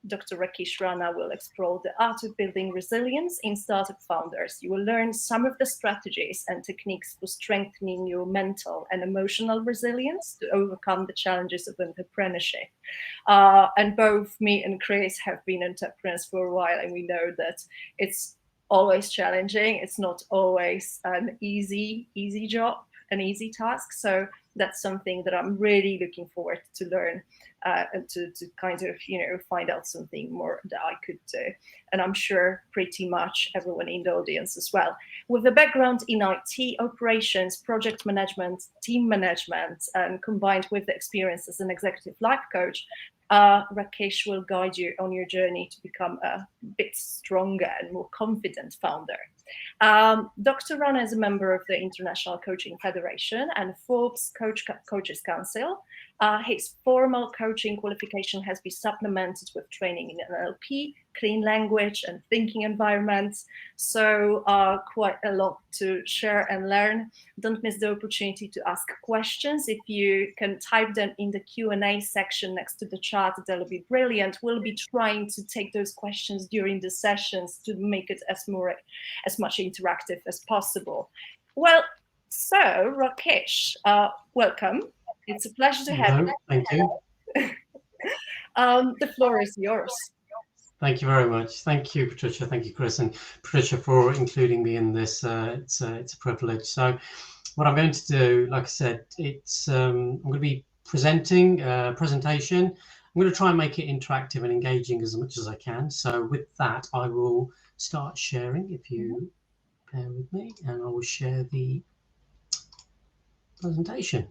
Dr. Rakish Rana will explore the art of building resilience in startup founders. You will learn some of the strategies and techniques for strengthening your mental and emotional resilience to overcome the challenges of entrepreneurship. And both me and Chris have been entrepreneurs for a while, and we know that it's always challenging. It's not always an easy job, an easy task. So that's something that I'm really looking forward to learn and to kind of, find out something more that I could do. And I'm sure pretty much everyone in the audience as well. With a background in IT operations, project management, team management, and combined with the experience as an executive life coach, Rakish will guide you on your journey to become a bit stronger and more confident founder. Dr. Rana is a member of the International Coaching Federation and Forbes Coaches Council. His formal coaching qualification has been supplemented with training in NLP, clean language, and thinking environments. So quite a lot to share and learn. Don't miss the opportunity to ask questions. If you can type them in the Q&A section next to the chat, that'll be brilliant. We'll be trying to take those questions during the sessions to make it as much interactive as possible. Well, so Rakish, welcome. It's a pleasure to have you. Thank you. The floor is yours. Thank you very much. Thank you, Patrycja. Thank you, Chris, and Patrycja for including me in this. It's a privilege. So, what I'm going to do, like I said, I'm going to be presenting a presentation. I'm going to try and make it interactive and engaging as much as I can. So, with that, I will start sharing. If you bear with me, and I will share the presentation.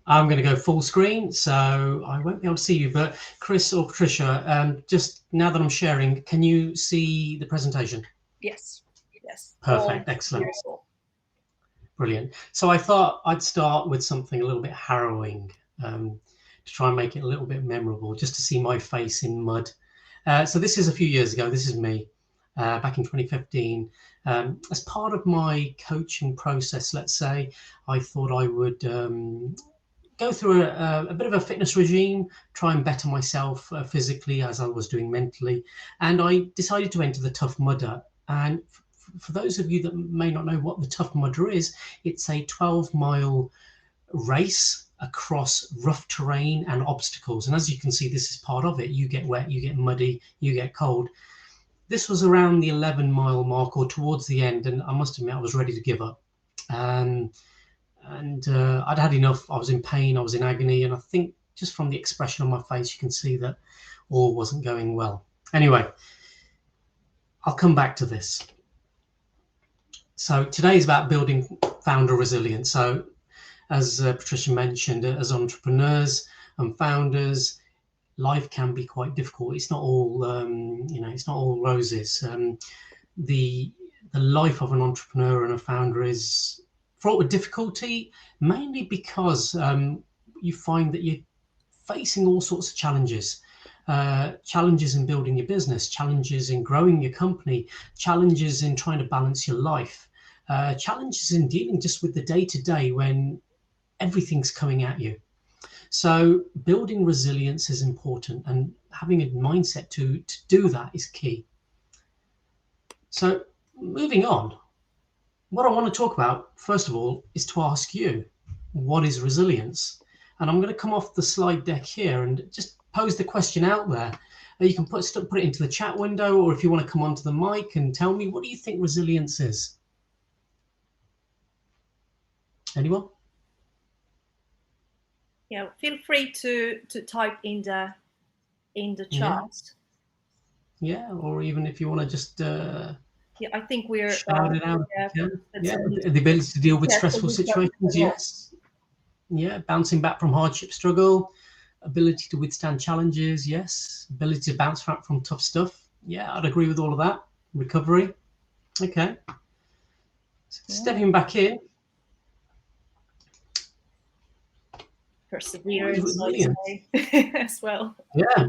I'm going to go full screen, so I won't be able to see you, but Chris or Patrycja, just now that I'm sharing, can you see the presentation? Yes. Perfect, excellent. Brilliant. So I thought I'd start with something a little bit harrowing to try and make it a little bit memorable, just to see my face in mud. So this is a few years ago. This is me back in 2015. As part of my coaching process, let's say, I thought I would go through a bit of a fitness regime, try and better myself physically as I was doing mentally. And I decided to enter the Tough Mudder. And for those of you that may not know what the Tough Mudder is, it's a 12-mile race across rough terrain and obstacles. And as you can see, this is part of it. You get wet, you get muddy, you get cold. This was around the 11-mile mark or towards the end. And I must admit, I was ready to give up. And I'd had enough. I was in pain, I was in agony, and I think just from the expression on my face, you can see that all wasn't going well. Anyway, I'll come back to this. So today is about building founder resilience. So as Patrycja mentioned, as entrepreneurs and founders, life can be quite difficult. It's not all, it's not all roses. The life of an entrepreneur and a founder is fraught with difficulty, mainly because you find that you're facing all sorts of challenges. Challenges in building your business, challenges in growing your company, challenges in trying to balance your life, challenges in dealing just with the day-to-day when everything's coming at you. So building resilience is important, and having a mindset to do that is key. So moving on, what I want to talk about, first of all, is to ask you, what is resilience? And I'm going to come off the slide deck here and just pose the question out there. You can put it into the chat window, or if you want to come onto the mic and tell me, what do you think resilience is? Anyone? Yeah, feel free to type in the chat. Yeah, or even if you want to just yeah, I think we're shout it out. The ability to deal with stressful situations. Yes. Yeah, bouncing back from hardship, struggle, ability to withstand challenges. Yes, ability to bounce back from tough stuff. Yeah, I'd agree with all of that. Recovery. Okay. Stepping back in. Perseverance as well. Yeah.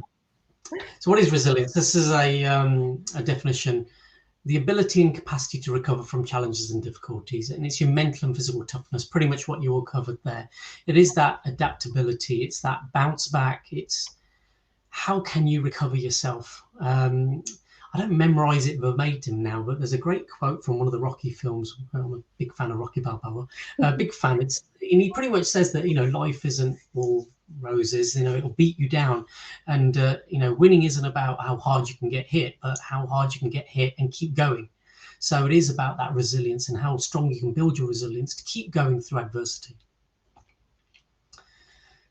So what is resilience? This is a definition the ability and capacity to recover from challenges and difficulties. And it's your mental and physical toughness, pretty much what you all covered there. It is that adaptability. It's that bounce back. It's how can you recover yourself? I don't memorize it verbatim now, but there's a great quote from one of the Rocky films. I'm a big fan of Rocky Balboa. Big fan. And he pretty much says that, life isn't all roses, it'll beat you down. And, winning isn't about how hard you can get hit, but how hard you can get hit and keep going. So it is about that resilience and how strong you can build your resilience to keep going through adversity.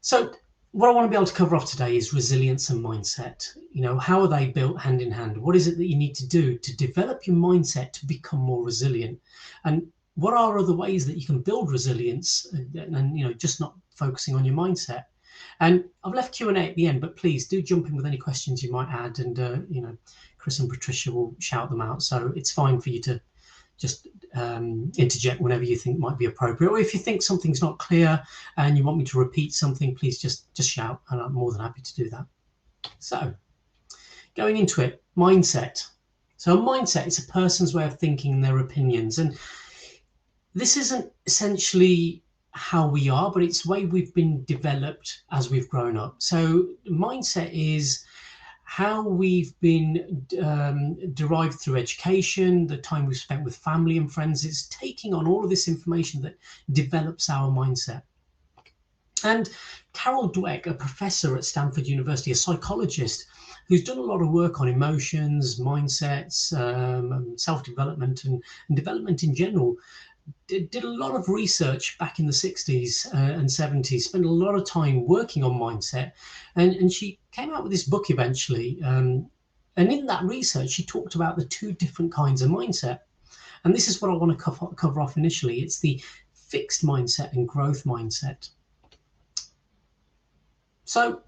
So what I want to be able to cover off today is resilience and mindset. How are they built hand in hand? What is it that you need to do to develop your mindset to become more resilient? And what are other ways that you can build resilience and just not focusing on your mindset? And I've left Q&A at the end, but please do jump in with any questions you might add. And, Chris and Patrycja will shout them out. So it's fine for you to just interject whenever you think might be appropriate. Or if you think something's not clear and you want me to repeat something, please just shout, and I'm more than happy to do that. So going into it, mindset. So a mindset is a person's way of thinking and their opinions. And this isn't essentially how we are, but it's the way we've been developed as we've grown up. So mindset is how we've been derived through education, the time we've spent with family and friends. It's taking on all of this information that develops our mindset. And Carol Dweck, a professor at Stanford University, a psychologist who's done a lot of work on emotions, mindsets, self-development and development in general, did a lot of research back in the 60s and 70s, spent a lot of time working on mindset. And she came out with this book eventually. And in that research, she talked about the two different kinds of mindset. And this is what I want to cover off initially. It's the fixed mindset and growth mindset. So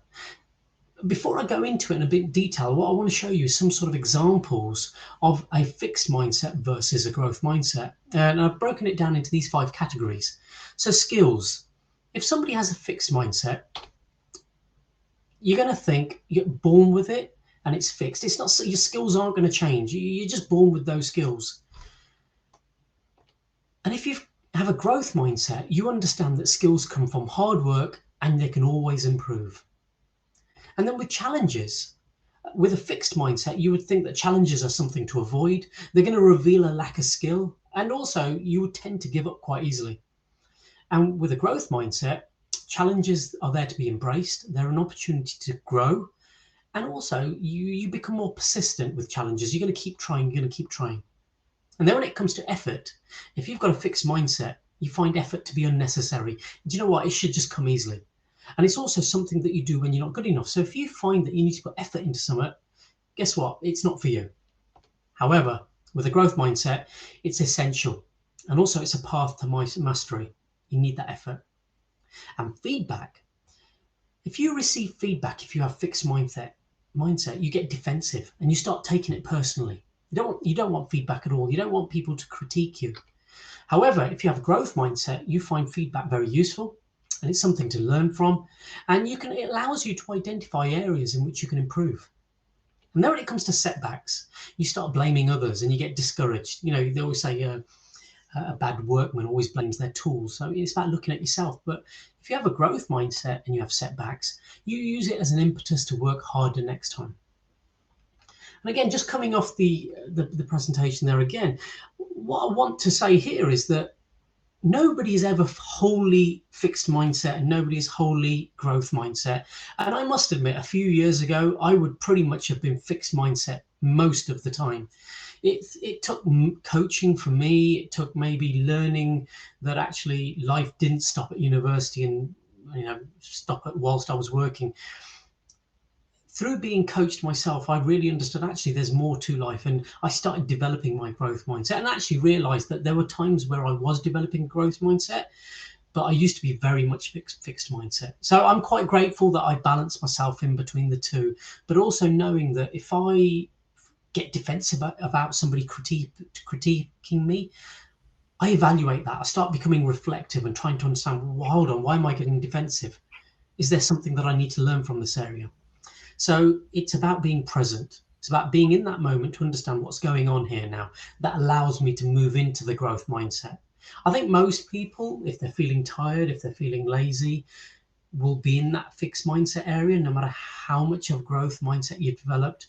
before I go into it in a bit of detail, what I want to show you is some sort of examples of a fixed mindset versus a growth mindset. And I've broken it down into these 5 categories. So skills. If somebody has a fixed mindset, you're going to think you're born with it and it's fixed. It's not, your skills aren't going to change. You're just born with those skills. And if you have a growth mindset, you understand that skills come from hard work and they can always improve. And then with challenges, with a fixed mindset, you would think that challenges are something to avoid. They're going to reveal a lack of skill. And also you would tend to give up quite easily. And with a growth mindset, challenges are there to be embraced. They're an opportunity to grow. And also you become more persistent with challenges. You're going to keep trying, you're going to keep trying. And then when it comes to effort, if you've got a fixed mindset, you find effort to be unnecessary. Do you know what? It should just come easily. And it's also something that you do when you're not good enough. So if you find that you need to put effort into something, guess what? It's not for you. However, with a growth mindset, it's essential. And also it's a path to mastery. You need that effort. And feedback. If you receive feedback, if you have fixed mindset, you get defensive and you start taking it personally. You don't want feedback at all. You don't want people to critique you. However, if you have a growth mindset, you find feedback very useful. And it's something to learn from, and it allows you to identify areas in which you can improve. And then when it comes to setbacks, you start blaming others and you get discouraged. They always say a bad workman always blames their tools. So it's about looking at yourself. But if you have a growth mindset and you have setbacks, you use it as an impetus to work harder next time. And again, just coming off the presentation there again, what I want to say here is that nobody is ever wholly fixed mindset and nobody is wholly growth mindset. And I must admit, a few years ago, I would pretty much have been fixed mindset most of the time. It took coaching for me. It took maybe learning that actually life didn't stop at university and stop whilst I was working. Through being coached myself, I really understood actually there's more to life, and I started developing my growth mindset and actually realized that there were times where I was developing growth mindset, but I used to be very much fixed mindset. So I'm quite grateful that I balance myself in between the two, but also knowing that if I get defensive about somebody critiquing me, I evaluate that. I start becoming reflective and trying to understand, well, hold on, why am I getting defensive? Is there something that I need to learn from this area? So it's about being present. It's about being in that moment to understand what's going on here now. That allows me to move into the growth mindset. I think most people, if they're feeling tired, if they're feeling lazy, will be in that fixed mindset area, no matter how much of growth mindset you've developed.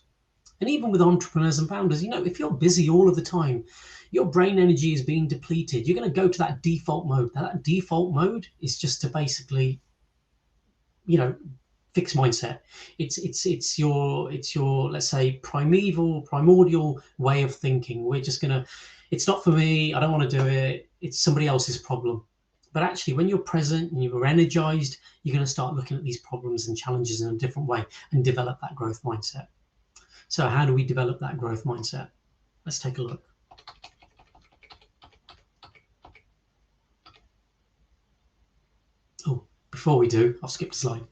And even with entrepreneurs and founders, if you're busy all of the time, your brain energy is being depleted. You're going to go to that default mode. That default mode is just to basically, fixed mindset. It's your let's say primordial way of thinking. We're just gonna, it's not for me, I don't want to do it, it's somebody else's problem. But actually, when you're present and you're energized, you're going to start looking at these problems and challenges in a different way and develop that growth mindset. So how do we develop that growth mindset? Let's take a look. Before we do, I'll skip the slide.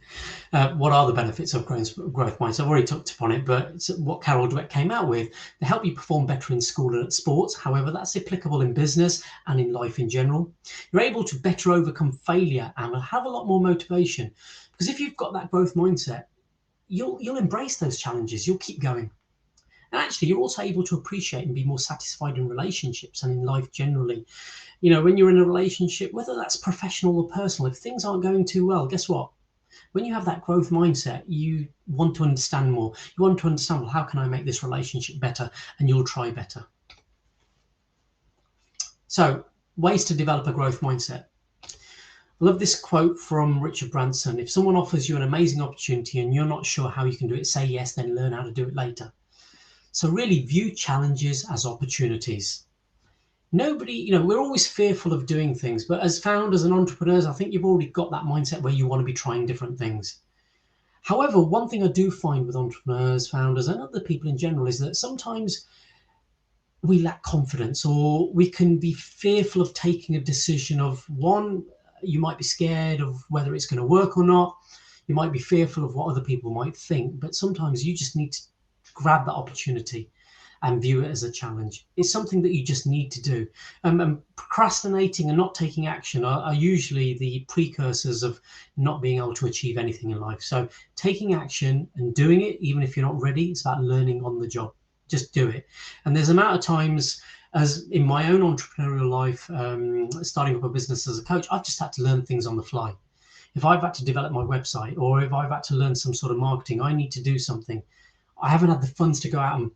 What are the benefits of growth mindset? I've already touched upon it, but it's what Carol Dweck came out with. They help you perform better in school and at sports. However, that's applicable in business and in life in general. You're able to better overcome failure and have a lot more motivation. Because if you've got that growth mindset, you'll embrace those challenges. You'll keep going. And actually, you're also able to appreciate and be more satisfied in relationships and in life generally. When you're in a relationship, whether that's professional or personal, if things aren't going too well, guess what? When you have that growth mindset, you want to understand more. You want to understand, well, how can I make this relationship better? And you'll try better. So, ways to develop a growth mindset. I love this quote from Richard Branson. If someone offers you an amazing opportunity and you're not sure how you can do it, say yes, then learn how to do it later. So really view challenges as opportunities. We're always fearful of doing things, but as founders and entrepreneurs, I think you've already got that mindset where you want to be trying different things. However, one thing I do find with entrepreneurs, founders, and other people in general is that sometimes we lack confidence, or we can be fearful of taking a decision of one, you might be scared of whether it's going to work or not. You might be fearful of what other people might think, but sometimes you just need to grab that opportunity and view it as a challenge. It's something that you just need to do. And procrastinating and not taking action are usually the precursors of not being able to achieve anything in life. So taking action and doing it, even if you're not ready, it's about learning on the job. Just do it. And there's amount of times, as in my own entrepreneurial life, starting up a business as a coach, I've just had to learn things on the fly. If I've had to develop my website, or if I've had to learn some sort of marketing, I need to do something. I haven't had the funds to go out and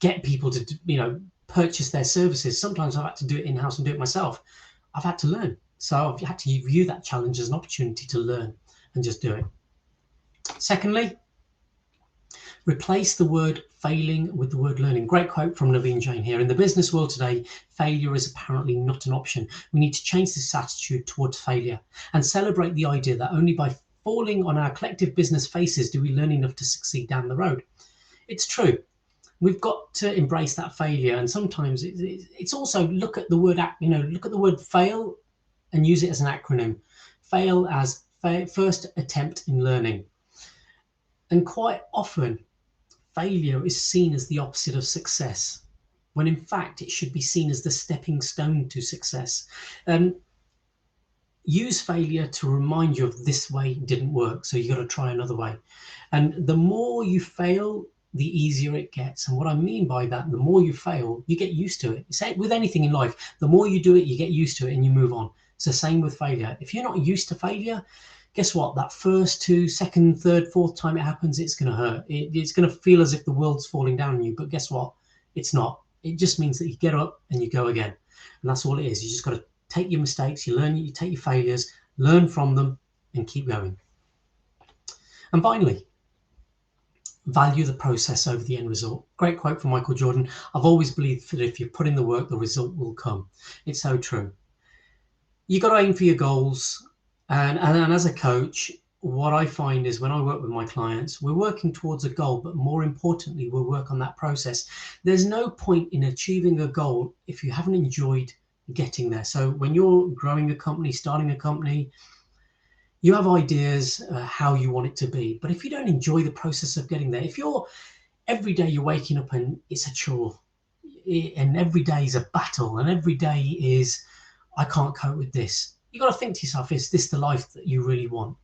get people to, purchase their services. Sometimes I've had to do it in-house and do it myself. I've had to learn. So I've had to view that challenge as an opportunity to learn and just do it. Secondly, replace the word failing with the word learning. Great quote from Naveen Jain here. In the business world today, failure is apparently not an option. We need to change this attitude towards failure and celebrate the idea that only by falling on our collective business faces do we learn enough to succeed down the road. It's true. We've got to embrace that failure, and sometimes it's also look at the word fail and use it as an acronym. Fail as first attempt in learning. And quite often, failure is seen as the opposite of success, when in fact it should be seen as the stepping stone to success. Use failure to remind you of this way didn't work, so you got to try another way. And the more you fail, the easier it gets. And what I mean by that, the more you fail, you get used to it. Say with anything in life, the more you do it, you get used to it and you move on. It's the same with failure. If you're not used to failure, guess what? That first, two, second, third, fourth time it happens, it's going to hurt. It's going to feel as if the world's falling down on you. But guess what? It's not. It just means that you get up and you go again. And that's all it is. You just got to take your mistakes, you take your failures, learn from them, and keep going. And finally, value the process over the end result. Great quote from Michael Jordan. I've always believed that if you put in the work, the result will come. It's so true. You got to aim for your goals. And as a coach, what I find is when I work with my clients, we're working towards a goal, but more importantly, we'll work on that process. There's no point in achieving a goal if you haven't enjoyed getting there. So when you're growing a company, starting a company, you have ideas how you want it to be. But if you don't enjoy the process of getting there, if every day you're waking up and it's a chore, and every day is a battle, and every day is, I can't cope with this. You got to think to yourself, is this the life that you really want?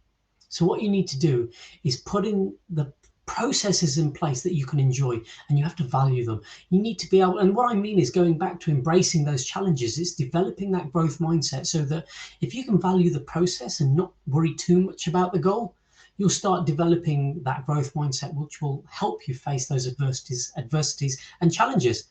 So what you need to do is put in the processes in place that you can enjoy, and you have to value them. You need to be able, and what I mean is going back to embracing those challenges. It's developing that growth mindset so that if you can value the process and not worry too much about the goal, you'll start developing that growth mindset, which will help you face those adversities and challenges.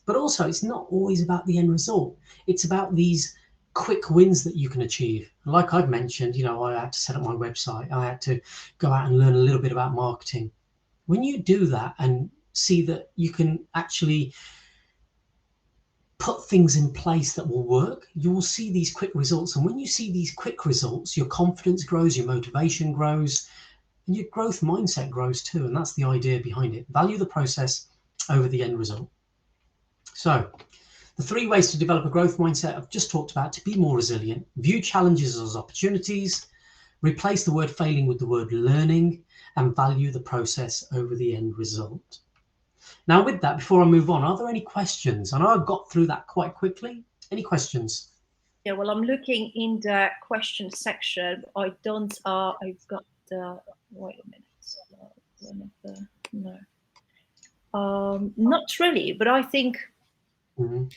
But also, it's not always about the end result. It's about these quick wins that you can achieve. Like I've mentioned, I had to set up my website. I had to go out and learn a little bit about marketing. When you do that and see that you can actually put things in place that will work, you will see these quick results. And when you see these quick results, your confidence grows, your motivation grows, and your growth mindset grows too. And that's the idea behind it. Value the process over the end result. So the 3 ways to develop a growth mindset I've just talked about: to be more resilient, view challenges as opportunities, replace the word failing with the word learning, and value the process over the end result. Now, with that, before I move on, are there any questions? I know I got through that quite quickly. Any questions? Yeah, well, I'm looking in the question section. I don't, I've got the, wait a minute. One of the, no. Not really, but I think, no.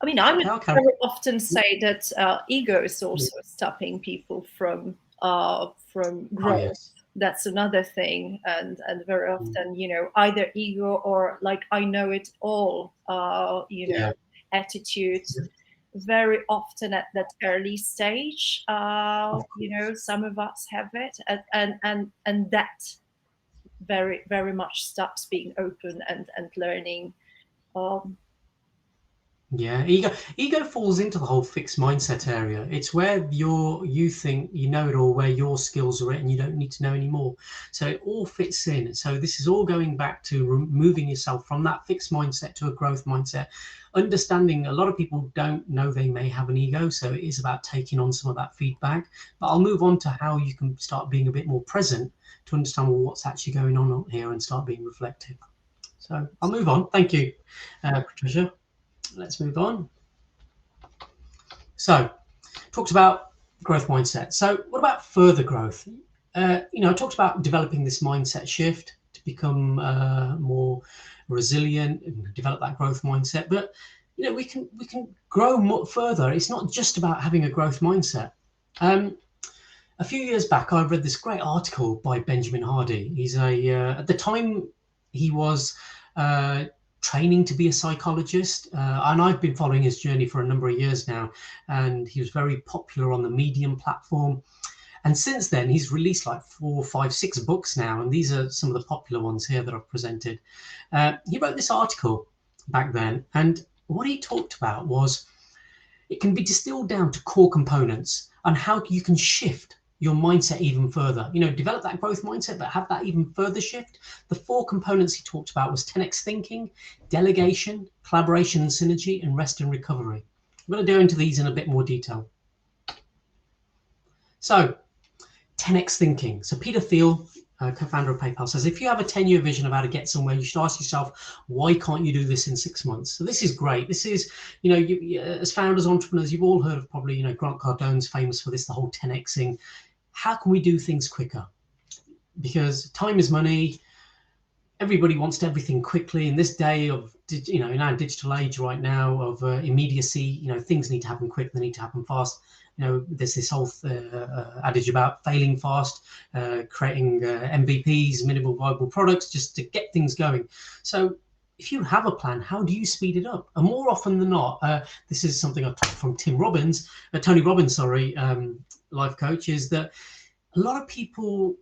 I mean, I would very often say that ego is also stopping people from growth. Oh, yes. That's another thing, and very often, either ego or like I know it all, attitude. Very often at that early stage, some of us have it, and that very, very much stops being open and learning. Yeah, ego falls into the whole fixed mindset area. It's where you think you know it all, where your skills are at, and you don't need to know anymore. So it all fits in. So this is all going back to removing yourself from that fixed mindset to a growth mindset. Understanding a lot of people don't know they may have an ego, so it is about taking on some of that feedback. But I'll move on to how you can start being a bit more present to understand what's actually going on here and start being reflective. So I'll move on. Thank you, Patrycja. Let's move on. So, talked about growth mindset. So, what about further growth? I talked about developing this mindset shift to become more resilient and develop that growth mindset. But we can grow further. It's not just about having a growth mindset. A few years back, I read this great article by Benjamin Hardy. He's at the time he was training to be a psychologist, and I've been following his journey for a number of years now, and he was very popular on the Medium platform. And since then, he's released like 4, 5, 6 books now, and these are some of the popular ones here that I've presented. He wrote this article back then, and what he talked about was it can be distilled down to core components and how you can shift your mindset even further. Develop that growth mindset, but have that even further shift. The 4 components he talked about was 10x thinking, delegation, collaboration and synergy, and rest and recovery. I'm going to go into these in a bit more detail. So 10x thinking. So Peter Thiel, co-founder of PayPal, says if you have a 10-year vision of how to get somewhere, you should ask yourself, why can't you do this in 6 months? So this is great. This is, you, as founders, entrepreneurs, you've all heard of probably, Grant Cardone's famous for this, the whole 10xing. How can we do things quicker? Because time is money. Everybody wants everything quickly in this day of, in our digital age right now of immediacy. Things need to happen quick. They need to happen fast. There's this whole adage about failing fast, creating MVPs, minimal viable products, just to get things going. So if you have a plan, how do you speed it up? And more often than not, this is something I took from Tony Robbins, life coach, is that a lot of people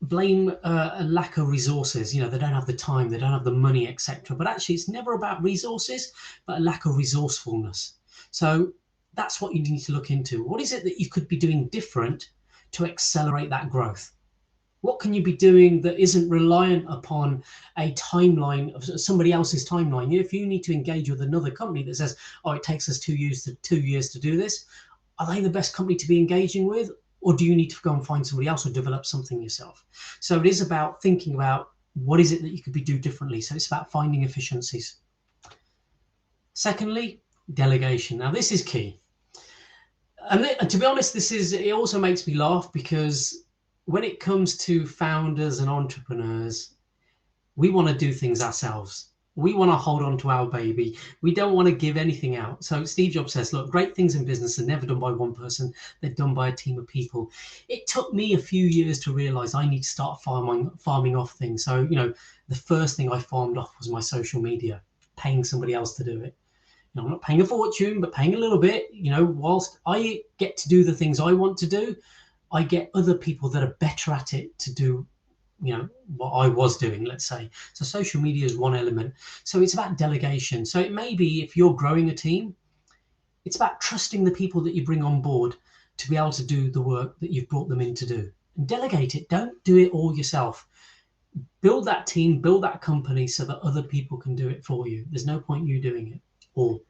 blame a lack of resources. They don't have the time, they don't have the money, etc. But actually, it's never about resources, but a lack of resourcefulness. So that's what you need to look into. What is it that you could be doing different to accelerate that growth? What can you be doing that isn't reliant upon a timeline of somebody else's timeline? If you need to engage with another company that says, oh, it takes us 2 years to do this, are they the best company to be engaging with? Or do you need to go and find somebody else or develop something yourself? So it is about thinking about what is it that you could be do differently. So it's about finding efficiencies. Secondly, delegation. Now this is key. And to be honest, it also makes me laugh, because when it comes to founders and entrepreneurs, we want to do things ourselves. We want to hold on to our baby. We don't want to give anything out. So Steve Jobs says, look, great things in business are never done by one person. They're done by a team of people. It took me a few years to realize I need to start farming off things. So, the first thing I farmed off was my social media, paying somebody else to do it. I'm not paying a fortune, but paying a little bit. Whilst I get to do the things I want to do, I get other people that are better at it to do what I was doing, let's say. So social media is one element. So it's about delegation. So it may be, if you're growing a team, it's about trusting the people that you bring on board to be able to do the work that you've brought them in to do. And delegate it. Don't do it all yourself. Build that team, build that company so that other people can do it for you. There's no point you doing it all.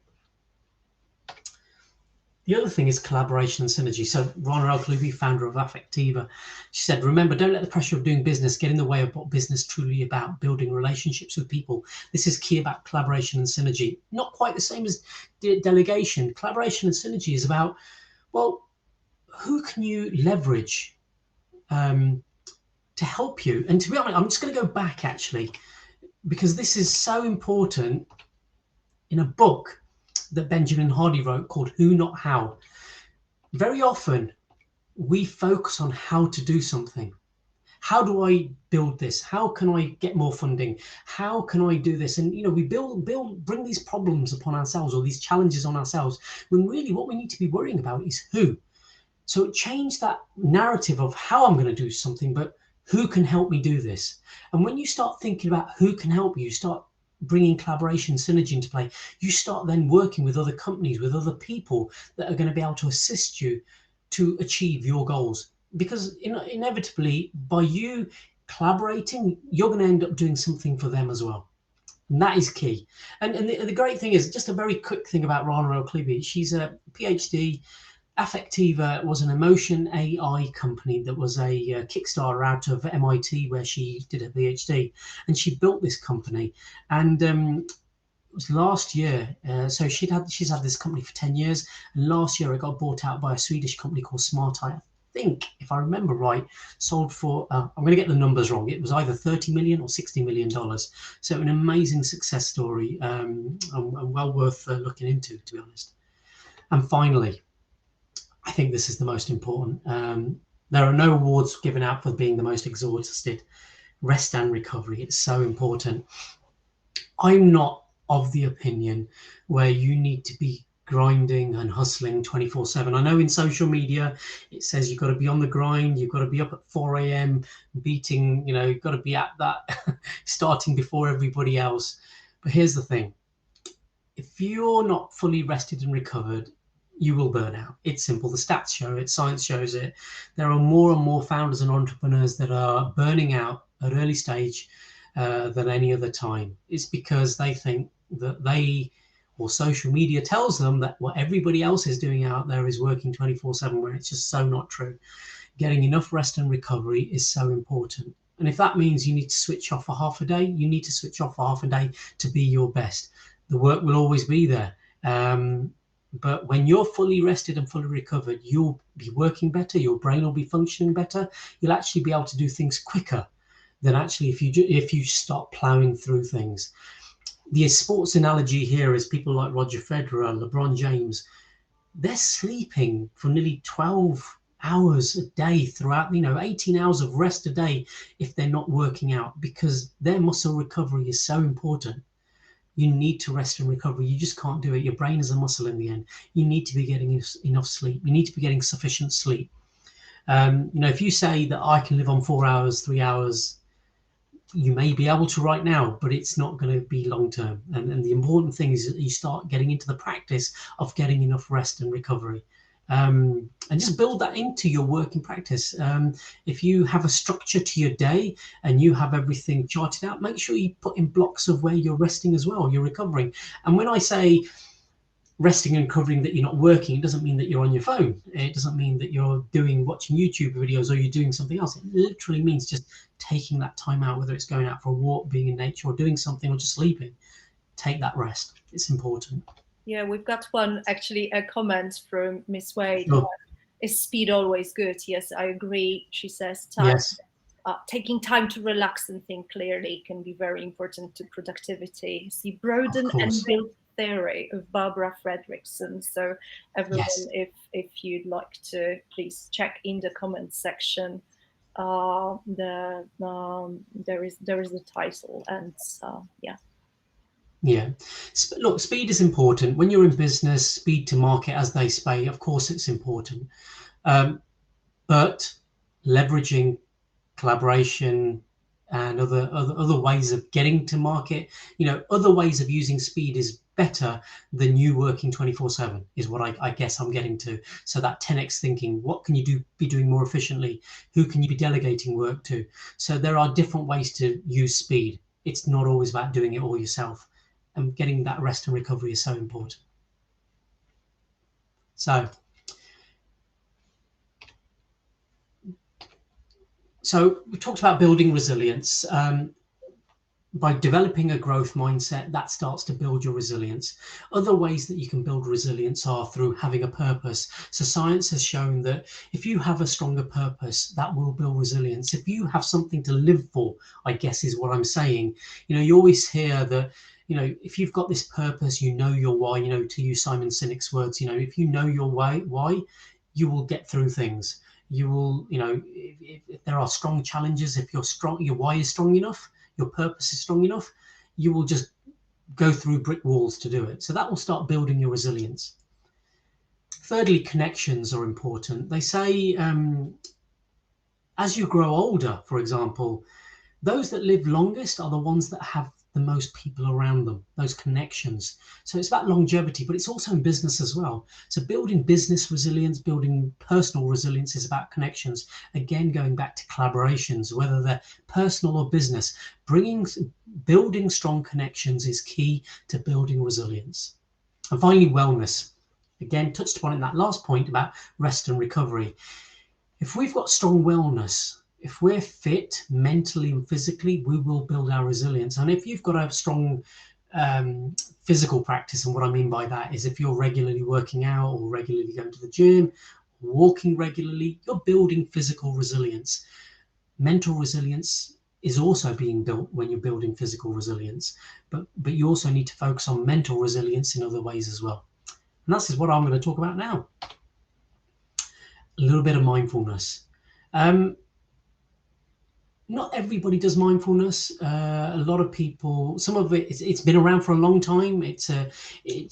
The other thing is collaboration and synergy. So Rana El-Kaloubi, founder of Affectiva, she said, remember, don't let the pressure of doing business get in the way of what business is truly about, building relationships with people. This is key about collaboration and synergy. Not quite the same as delegation. Collaboration and synergy is about, well, who can you leverage to help you? And to be honest, I'm just going to go back, actually, because this is so important, in a book that Benjamin Hardy wrote called Who Not How. Very often we focus on how to do something. How do I build this? How can I get more funding? How can I do this? And we bring these problems upon ourselves, or these challenges on ourselves, when really what we need to be worrying about is who. So change that narrative of how I'm going to do something, but who can help me do this? And when you start thinking about who can help you, start bringing collaboration, synergy into play, you start then working with other companies, with other people that are going to be able to assist you to achieve your goals. Because inevitably, by you collaborating, you're going to end up doing something for them as well. And that is key. And the great thing is, just a very quick thing about Rana El-Kaloubi, she's a PhD. Affectiva was an emotion AI company that was a Kickstarter out of MIT, where she did a PhD, and she built this company. And it was last year. So she's had this company for 10 years, and last year it got bought out by a Swedish company called Smart Eye. I think, if I remember right, sold for I'm going to get the numbers wrong. It was either $30 million or $60 million. So an amazing success story, and well worth looking into, to be honest. And finally, I think this is the most important. There are no awards given out for being the most exhausted. Rest and recovery, it's so important. I'm not of the opinion where you need to be grinding and hustling 24/7. I know in social media it says you've got to be on the grind, you've got to be up at 4 a.m. beating, you've got to be at that starting before everybody else. But here's the thing. If you're not fully rested and recovered, you will burn out. It's simple. The stats show it. Science shows it. There are more and more founders and entrepreneurs that are burning out at early stage than any other time. It's because they think that or social media tells them that what everybody else is doing out there is working 24/7, when it's just so not true. Getting enough rest and recovery is so important. And if that means you need to switch off for half a day, you need to switch off for half a day to be your best. The work will always be there. But when you're fully rested and fully recovered, you'll be working better, your brain will be functioning better, you'll actually be able to do things quicker than actually if you start plowing through things. The sports analogy here is people like Roger Federer, LeBron James, they're sleeping for nearly 12 hours a day throughout, 18 hours of rest a day if they're not working out, because their muscle recovery is so important. You need to rest and recover. You just can't do it. Your brain is a muscle in the end. You need to be getting enough sleep. You need to be getting sufficient sleep. If you say that I can live on 4 hours, 3 hours, you may be able to right now, but it's not going to be long term. And the important thing is that you start getting into the practice of getting enough rest and recovery. And just build that into your working practice. If you have a structure to your day and you have everything charted out, make sure you put in blocks of where you're resting as well, you're recovering. And when I say resting and recovering that you're not working, it doesn't mean that you're on your phone. It doesn't mean that you're watching YouTube videos or you're doing something else. It literally means just taking that time out, whether it's going out for a walk, being in nature, or doing something, or just sleeping. Take that rest. It's important. Yeah, we've got one, actually, a comment from Miss Wade. Sure. Is speed always good? Yes, I agree. She says Yes. taking time to relax and think clearly can be very important to productivity. See, broaden Of course. and build theory of Barbara Fredrickson. So everyone, Yes. if you'd like to, please check in the comments section. There is the title, and yeah. Yeah. Look, speed is important. When you're in business, speed to market, as they say, of course it's important. But leveraging collaboration and other ways of getting to market, other ways of using speed is better than you working 24/7, is what I guess I'm getting to. So that 10x thinking, what can you be doing more efficiently? Who can you be delegating work to? So there are different ways to use speed. It's not always about doing it all yourself, and getting that rest and recovery is so important. So we talked about building resilience. By developing a growth mindset, that starts to build your resilience. Other ways that you can build resilience are through having a purpose. So science has shown that if you have a stronger purpose, that will build resilience. If you have something to live for, I guess is what I'm saying. You always hear that, if you've got this purpose, your why, to use Simon Sinek's words, if you know your why, you will get through things. You will, if there are strong challenges, if your why is strong enough, your purpose is strong enough, you will just go through brick walls to do it. So that will start building your resilience. Thirdly, connections are important. They say as you grow older, for example, those that live longest are the ones that have the most people around them, those connections. So it's about longevity, but it's also in business as well. So building business resilience, building personal resilience is about connections. Again, going back to collaborations, whether they're personal or business, building strong connections is key to building resilience. And finally, wellness. Again, touched upon in that last point about rest and recovery. If we've got strong wellness, if we're fit mentally and physically, we will build our resilience. And if you've got a strong physical practice, and what I mean by that is if you're regularly working out or regularly going to the gym, walking regularly, you're building physical resilience. Mental resilience is also being built when you're building physical resilience, but you also need to focus on mental resilience in other ways as well. And that's what I'm going to talk about now. A little bit of mindfulness. Not everybody does mindfulness. A lot of people, some of it's been around for a long time. It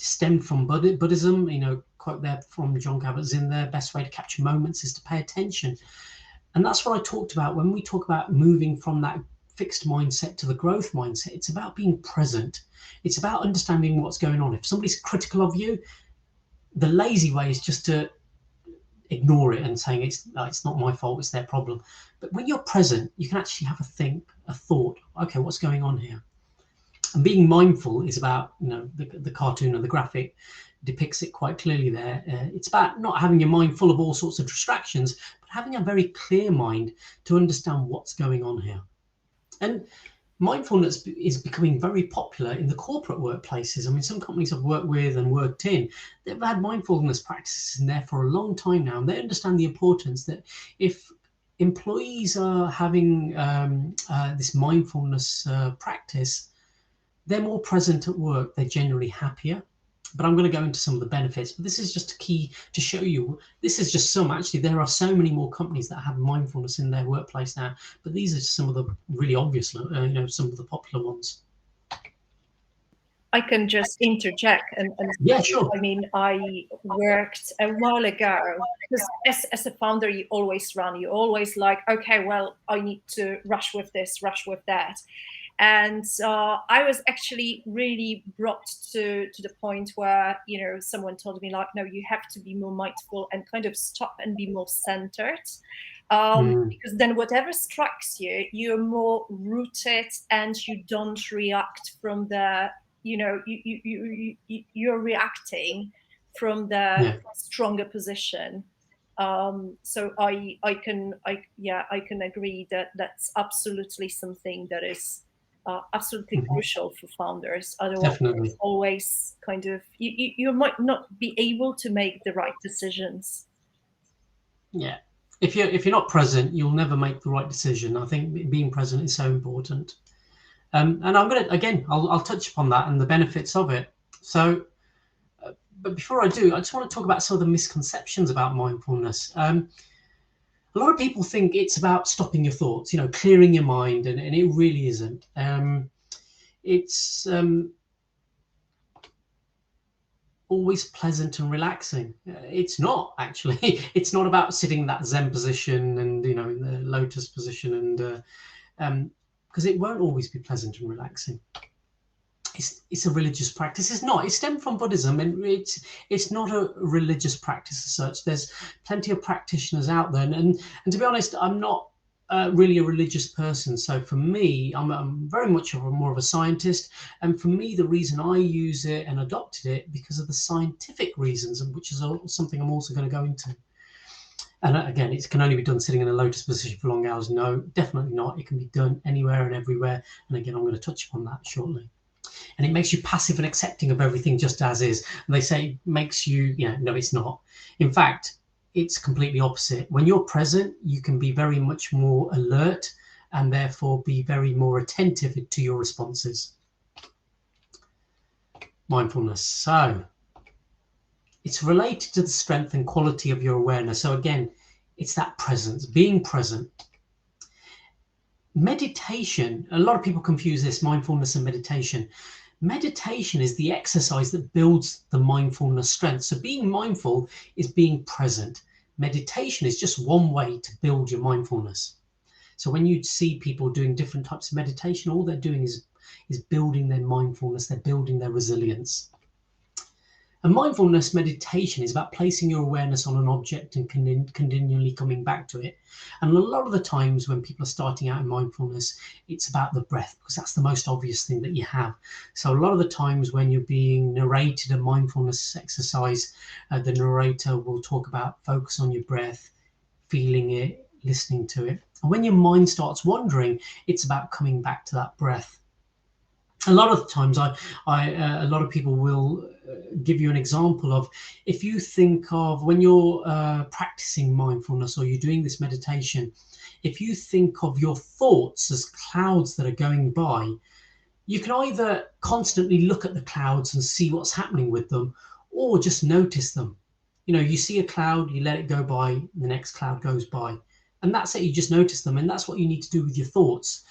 stemmed from Buddhism, quote there from John Kabat-Zinn there, best way to capture moments is to pay attention. And that's what I talked about when we talk about moving from that fixed mindset to the growth mindset. It's about being present. It's about understanding what's going on. If somebody's critical of you, the lazy way is just to ignore it and saying it's not my fault, it's their problem. But when you're present, you can actually have a thought, okay, what's going on here? And being mindful is about, the cartoon or the graphic depicts it quite clearly there. It's about not having your mind full of all sorts of distractions, but having a very clear mind to understand what's going on here. And mindfulness is becoming very popular in the corporate workplaces. I mean, some companies I've worked with and worked in, they've had mindfulness practices in there for a long time now, and they understand the importance that if employees are having this mindfulness practice, they're more present at work, they're generally happier. But I'm going to go into some of the benefits, but this is just a key to show you. This is just some, actually, there are so many more companies that have mindfulness in their workplace now, but these are some of the really obvious, some of the popular ones. I can just interject and yeah, sure. I mean, I worked a while ago because as a founder, you always run. You always like, okay, well, I need to rush with this, rush with that. And I was actually really brought to the point where, someone told me like, no, you have to be more mindful and kind of stop and be more centered. Because then whatever strikes you, you're more rooted and you don't react from the, you're reacting from the stronger position. So I can agree that that's absolutely something that is absolutely crucial for founders. Otherwise, Definitely. it's always kind of, you might not be able to make the right decisions. Yeah. If you're not present, you'll never make the right decision. I think being present is so important. And I'm going to, again, I'll touch upon that and the benefits of it. So, but before I do, I just want to talk about some of the misconceptions about mindfulness. A lot of people think it's about stopping your thoughts, clearing your mind, and it really isn't. It's always pleasant and relaxing. It's not actually. It's not about sitting in that Zen position and in the lotus position, and because it won't always be pleasant and relaxing. It's a religious practice. It's not. It stemmed from Buddhism, and it's not a religious practice as such. There's plenty of practitioners out there, and to be honest, I'm not really a religious person. So for me, I'm very much more of a scientist, and for me, the reason I use it and adopted it because of the scientific reasons, which is something I'm also going to go into. And again, it can only be done sitting in a lotus position for long hours. No, definitely not. It can be done anywhere and everywhere. And again, I'm going to touch upon that shortly. And it makes you passive and accepting of everything just as is. And they say it makes you, no, it's not. In fact, it's completely opposite. When you're present, you can be very much more alert and therefore be very more attentive to your responses. Mindfulness. So it's related to the strength and quality of your awareness. So again, it's that presence, being present. Meditation, a lot of people confuse this, mindfulness and meditation. Meditation is the exercise that builds the mindfulness strength. So being mindful is being present. Meditation is just one way to build your mindfulness. So when you see people doing different types of meditation, all they're doing is building their mindfulness, they're building their resilience. And mindfulness meditation is about placing your awareness on an object and continually coming back to it. And a lot of the times when people are starting out in mindfulness, it's about the breath, because that's the most obvious thing that you have. So a lot of the times when you're being narrated a mindfulness exercise, the narrator will talk about focus on your breath, feeling it, listening to it. And when your mind starts wandering, it's about coming back to that breath. A lot of the times, a lot of people will give you an example of, if you think of when you're practicing mindfulness or you're doing this meditation, if you think of your thoughts as clouds that are going by, you can either constantly look at the clouds and see what's happening with them, or just notice them. You see a cloud, you let it go by, the next cloud goes by, and that's it. You just notice them, and that's what you need to do with your thoughts.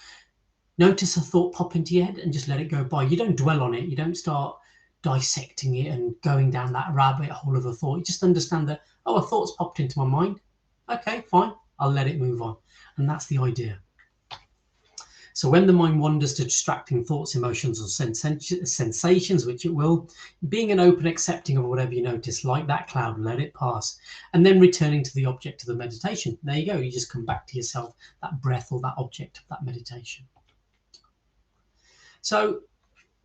Notice a thought pop into your head and just let it go by. You don't dwell on it. You don't start dissecting it and going down that rabbit hole of a thought. You just understand that, oh, a thought's popped into my mind. Okay, fine. I'll let it move on. And that's the idea. So when the mind wanders to distracting thoughts, emotions, or sensations, which it will, being an open, accepting of whatever you notice, like that cloud, let it pass. And then returning to the object of the meditation. There you go. You just come back to yourself, that breath or that object of that meditation. So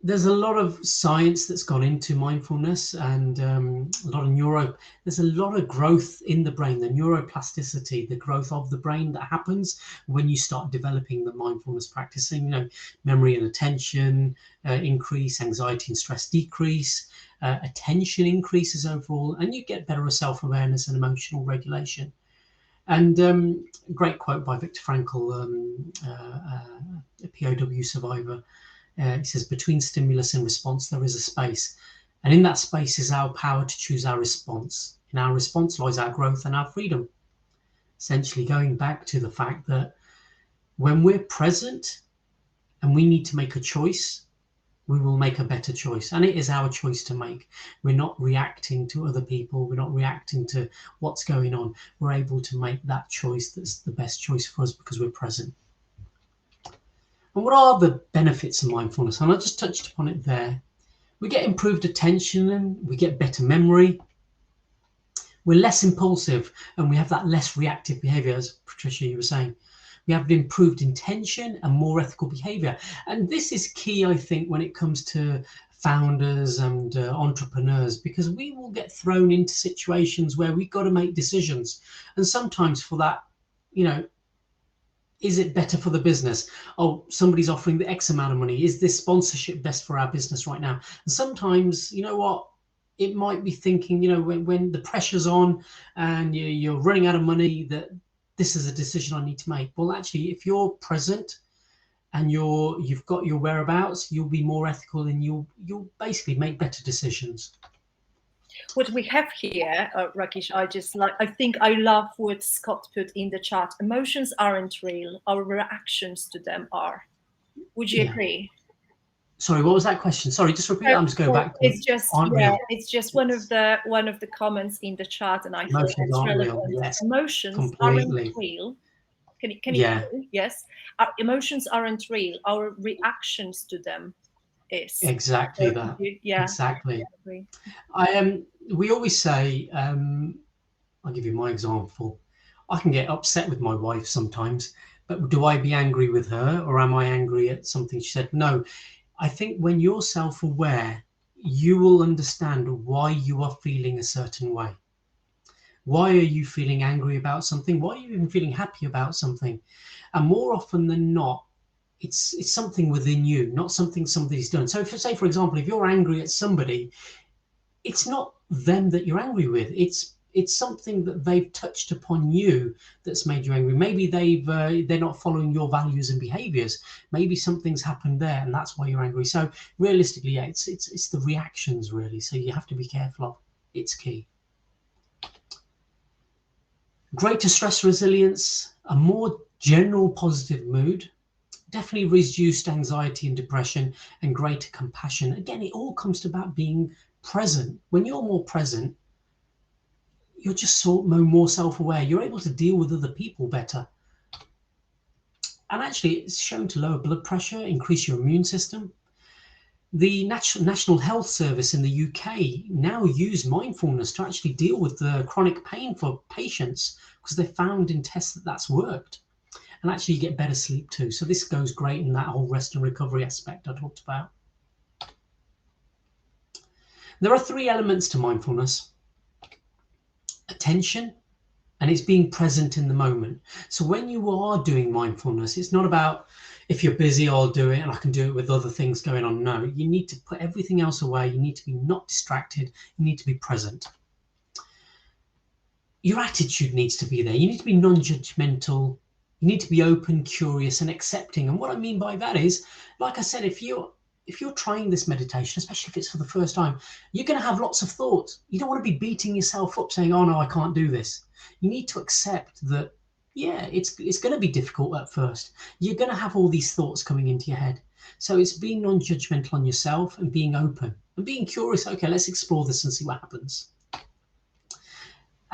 there's a lot of science that's gone into mindfulness, and a lot of there's a lot of growth in the brain, the neuroplasticity, the growth of the brain that happens when you start developing the mindfulness practicing, memory and attention increase, anxiety and stress decrease, attention increases overall, and you get better self-awareness and emotional regulation. And a great quote by Viktor Frankl, a POW survivor. He says, between stimulus and response, there is a space. And in that space is our power to choose our response. In our response lies our growth and our freedom. Essentially going back to the fact that when we're present and we need to make a choice, we will make a better choice. And it is our choice to make. We're not reacting to other people. We're not reacting to what's going on. We're able to make that choice that's the best choice for us because we're present. And what are the benefits of mindfulness? And I just touched upon it there. We get improved attention and we get better memory. We're less impulsive and we have that less reactive behavior, as Patrycja, you were saying. We have improved intention and more ethical behavior. And this is key, I think, when it comes to founders and entrepreneurs, because we will get thrown into situations where we've got to make decisions. And sometimes for that, Is it better for the business? Oh, somebody's offering the X amount of money. Is this sponsorship best for our business right now? And sometimes, you know what, it might be thinking, you know, when the pressure's on and you're running out of money, that this is a decision I need to make. Well, actually, if you're present and you've got your whereabouts, you'll be more ethical and you'll basically make better decisions. What we have here, Rakish, I think I love what Scott put in the chat. Emotions aren't real. Our reactions to them are. Would you agree? Sorry, what was that question? Sorry, just repeat. I'm just going back to it's just aren't real. It's just one of the comments in the chat, and I thought it's relevant. Real. Yes, emotions completely. aren't real. Can you yes? Our emotions aren't real. Our reactions to them is. Exactly that. Yeah. Exactly. We always say, I'll give you my example. I can get upset with my wife sometimes, but do I be angry with her, or am I angry at something she said? No. I think when you're self-aware, you will understand why you are feeling a certain way. Why are you feeling angry about something? Why are you even feeling happy about something? And more often than not, it's something within you, not something somebody's done. So say, for example, if you're angry at somebody, it's not them that you're angry with. It's something that they've touched upon you that's made you angry. Maybe they're not following your values and behaviors. Maybe something's happened there and that's why you're angry. So realistically, yeah, it's the reactions really. So you have to be careful of. It's key. Greater stress resilience, a more general positive mood, definitely reduced anxiety and depression, and greater compassion. Again, it all comes to about being present. When you're more present, you're just more self-aware. You're able to deal with other people better. And actually, it's shown to lower blood pressure, increase your immune system. The National Health Service in the UK now use mindfulness to actually deal with the chronic pain for patients, because they found in tests that that's worked. And actually you get better sleep too. So this goes great in that whole rest and recovery aspect I talked about. There are 3 elements to mindfulness: attention, and it's being present in the moment. So when you are doing mindfulness, it's not about, if you're busy, I'll do it and I can do it with other things going on. No, you need to put everything else away. You need to be not distracted. You need to be present. Your attitude needs to be there. You need to be non-judgmental. You need to be open, curious, and accepting. And what I mean by that is, like I said, if you're trying this meditation, especially if it's for the first time, you're going to have lots of thoughts. You don't want to be beating yourself up saying, oh no, I can't do this. You need to accept that, yeah, it's going to be difficult at first. You're going to have all these thoughts coming into your head. So it's being non-judgmental on yourself and being open and being curious. Okay, let's explore this and see what happens.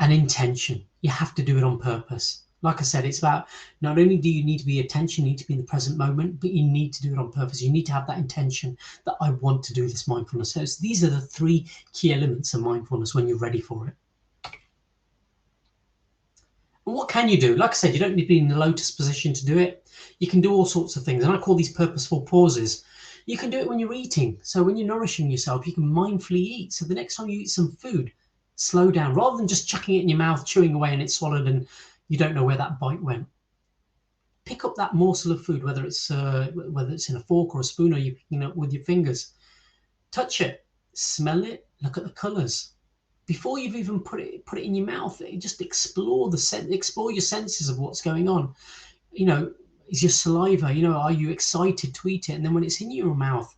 And intention. You have to do it on purpose. Like I said, it's about, not only do you need to be attention, you need to be in the present moment, but you need to do it on purpose. You need to have that intention that I want to do this mindfulness. So these are the 3 key elements of mindfulness when you're ready for it. And what can you do? Like I said, you don't need to be in the lotus position to do it. You can do all sorts of things. And I call these purposeful pauses. You can do it when you're eating. So when you're nourishing yourself, you can mindfully eat. So the next time you eat some food, slow down, rather than just chucking it in your mouth, chewing away and it's swallowed and you don't know where that bite went. Pick up that morsel of food, whether it's in a fork or a spoon, or you're picking it up with your fingers. Touch it, smell it, look at the colours. Before you've even put it in your mouth, just explore your senses of what's going on. You know, is your saliva, you know, are you excited to eat it? And then when it's in your mouth,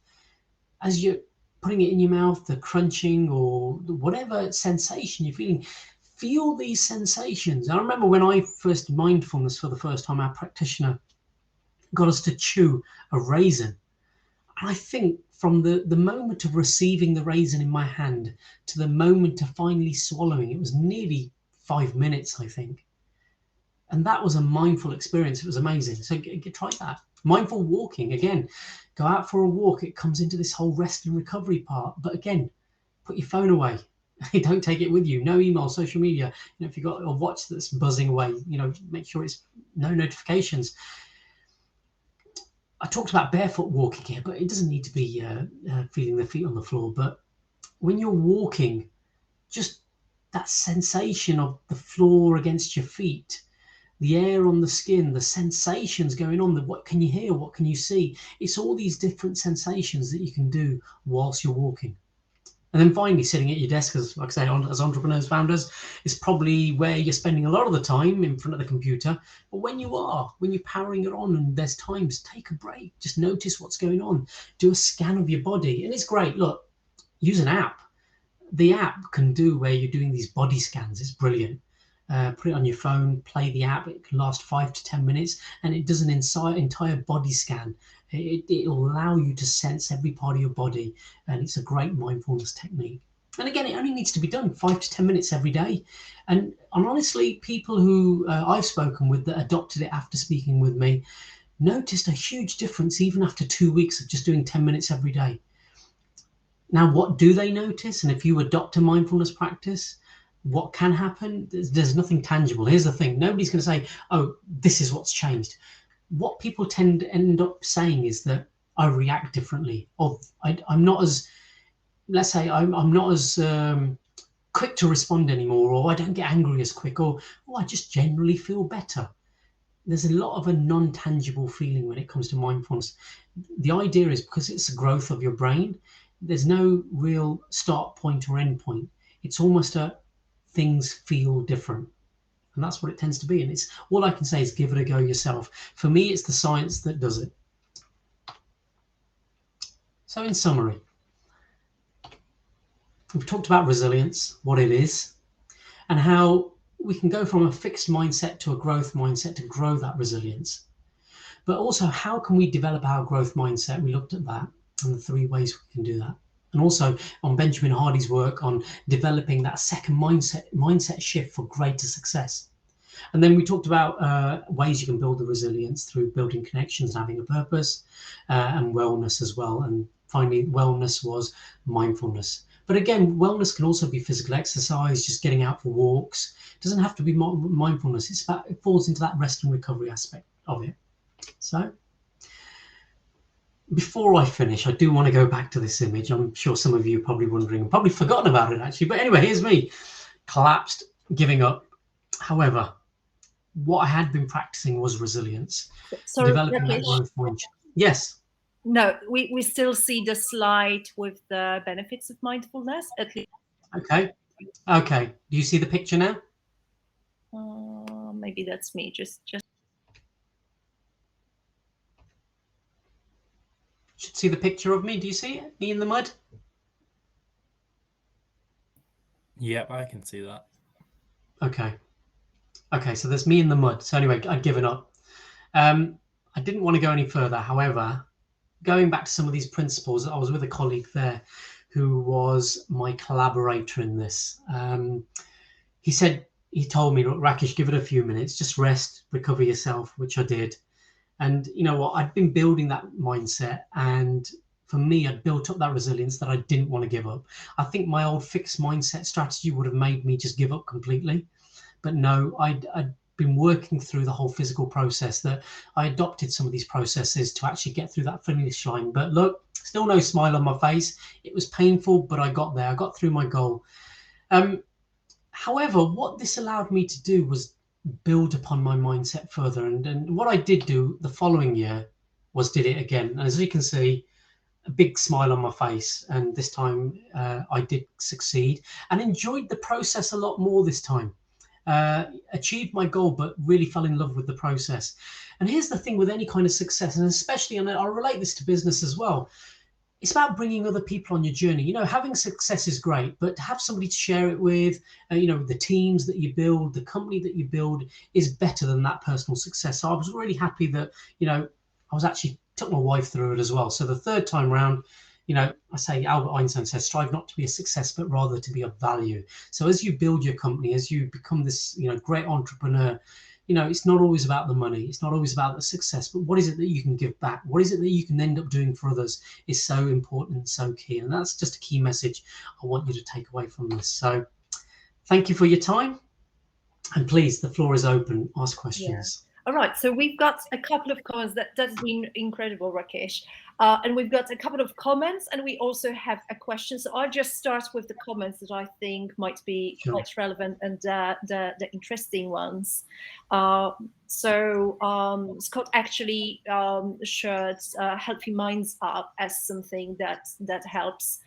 as you're putting it in your mouth, the crunching or whatever sensation you're feeling, feel these sensations. I remember when I first did mindfulness for the first time, our practitioner got us to chew a raisin. And I think from the moment of receiving the raisin in my hand to the moment of finally swallowing, it was nearly 5 minutes, I think. And that was a mindful experience. It was amazing. So try that. Mindful walking, again, go out for a walk. It comes into this whole rest and recovery part. But again, put your phone away. Don't take it with you. No email, social media. You know, if you've got a watch that's buzzing away, you know, make sure it's no notifications. I talked about barefoot walking here, but it doesn't need to be feeling the feet on the floor. But when you're walking, just that sensation of the floor against your feet, the air on the skin, the sensations going on, what can you hear, what can you see? It's all these different sensations that you can do whilst you're walking. And then finally, sitting at your desk, as like I say, as entrepreneurs, founders, is probably where you're spending a lot of the time in front of the computer. But when you're powering it on and there's times, take a break, just notice what's going on, do a scan of your body. And it's great. Look, use an app. The app can do where you're doing these body scans. It's brilliant. Put it on your phone, play the app. It can last 5 to 10 minutes and it does an entire body scan. It'll allow you to sense every part of your body, and it's a great mindfulness technique. And again, it only needs to be done 5 to 10 minutes every day. And honestly, people who I've spoken with that adopted it after speaking with me noticed a huge difference even after 2 weeks of just doing 10 minutes every day. Now, what do they notice? And if you adopt a mindfulness practice, what can happen? There's nothing tangible. Here's the thing. Nobody's going to say, oh, this is what's changed. What people tend to end up saying is that I react differently, or I'm not as, let's say, I'm not as quick to respond anymore, or I don't get angry as quick, or I just generally feel better. There's a lot of a non-tangible feeling when it comes to mindfulness. The idea is because it's the growth of your brain, there's no real start point or end point. It's almost things feel different. And that's what it tends to be. And it's all I can say is give it a go yourself. For me, it's the science that does it. So in summary, we've talked about resilience, what it is, and how we can go from a fixed mindset to a growth mindset to grow that resilience. But also, how can we develop our growth mindset? We looked at that and the 3 ways we can do that. And also on Benjamin Hardy's work on developing that second mindset shift for greater success. And then we talked about ways you can build the resilience through building connections and having a purpose, and wellness as well. And finally, wellness was mindfulness. But again, wellness can also be physical exercise, just getting out for walks. It doesn't have to be mindfulness. It falls into that rest and recovery aspect of it. So before I finish, I do want to go back to this image. I'm sure some of you are probably wondering, probably forgotten about it actually. But anyway, here's me, collapsed, giving up. However, what I had been practicing was resilience. Sorry, developing that growth mindset. Yes. No, we still see the slide with the benefits of mindfulness, at least. Okay. Do you see the picture now? Maybe that's me. Just. Should see the picture of me. Do you see it? Me in the mud? Yep, I can see that. Okay, so there's me in the mud. So anyway, I'd given up. I didn't want to go any further. However, going back to some of these principles, I was with a colleague there who was my collaborator in this. He told me, look, Rakish, give it a few minutes, just rest, recover yourself, which I did. And you know what, I'd been building that mindset, and for me, I'd built up that resilience that I didn't want to give up. I think my old fixed mindset strategy would have made me just give up completely. But no, I'd been working through the whole physical process, that I adopted some of these processes to actually get through that finish line. But look, still no smile on my face. It was painful, but I got there. I got through my goal. However, what this allowed me to do was build upon my mindset further. And what I did do the following year was did it again. And as you can see, a big smile on my face. And this time I did succeed and enjoyed the process a lot more this time. Achieved my goal, but really fell in love with the process. And here's the thing with any kind of success, and especially, and I'll relate this to business as well, it's about bringing other people on your journey. You know, having success is great, but to have somebody to share it with, you know, the teams that you build, the company that you build is better than that personal success. So I was really happy that, you know, I was actually took my wife through it as well. So the third time round, you know, I say Albert Einstein says, strive not to be a success, but rather to be of value. So as you build your company, as you become this, you know, great entrepreneur, you know, it's not always about the money. It's not always about the success, but what is it that you can give back? What is it that you can end up doing for others is so important and so key. And that's just a key message I want you to take away from this. So thank you for your time. And please, the floor is open. Ask questions. All right, so we've got a couple of comments. That's been incredible, Rakish. And we've got a couple of comments, and we also have a question. So I'll just start with the comments that I think might be Sure. quite relevant and the interesting ones. Scott actually shared Healthy Minds Up as something that helps